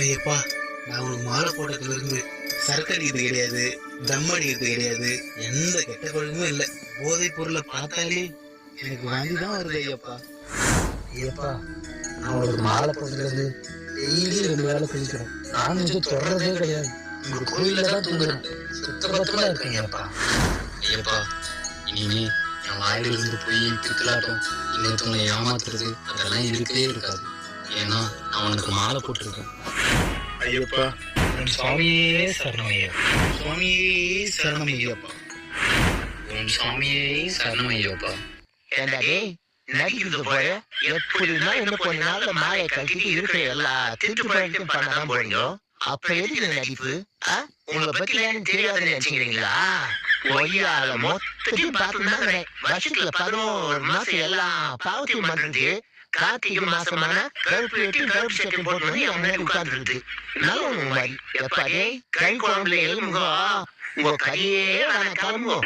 ஐயப்பா, நான் உனக்கு மாலை போட்டதுல இருந்து சரக்கு அடிக்கிறது கிடையாது, தம் அடிக்கிறது கிடையாது, எந்த கெட்ட பழக்கமும் இல்லை. போதைப் பொருளை பார்த்தாலே எனக்கு வாங்கிதான் வருது ஐயப்பா. ஐயப்பா, நான் உங்களுக்கு மாலை போட்டுக்கிறது டெய்லி 2 வேளை குளிக்கிறேன். நான் கொஞ்சம் தொடர்றதே கிடையாது. உங்க கோயில தான் தூங்குறேன். சுத்தபத்தமா இருக்கேன் ஐயப்பா. ஐயப்பா, இனிமே என் வாயிலிருந்து போய் பித்தலாட்டம் இன்னொருத்தவங்களை ஏமாத்துறது அதெல்லாம் இருக்கவே இருக்காது. ஏன்னா நான் உனக்கு மாலை போட்டிருக்கேன். ஐயப்பா, உன் சுவாமியே சரணம் ஐயப்பா. சுவாமியே சரணம் ஐயப்பா. உன் சாமியே சரணம் ஐயப்பா. ஏண்டா டேய், நடிக்கிறது போல எப்படின்னா என்ன கொஞ்ச நாள்ல மாலை கட்டிட்டு இருக்கிற எல்லா திட்டு பழக்கம் பண்ணதான் போறீங்க. அப்ப எதுக்கு இந்த நடிப்பு? உங்களை பத்தி ஏன்னு தெரியாதுன்னு நினைச்சுக்கிறீங்களா? ஒய்யால மொத்தத்தையும் பார்த்துதான் வருஷத்துல 11 மாசம் எல்லாம் பாவத்தையும் பண்றது. கார்த்திகை மாசமான கருப்பு வெட்டி கருப்பு சட்டை போட்டு வந்து என் முன்னாடி உட்கார்ந்துருது. நல்ல மாதிரி எப்பாடே கை குழம்புல எலும்புங்கோ, உங்க கையே வேணா கிளம்புங்க.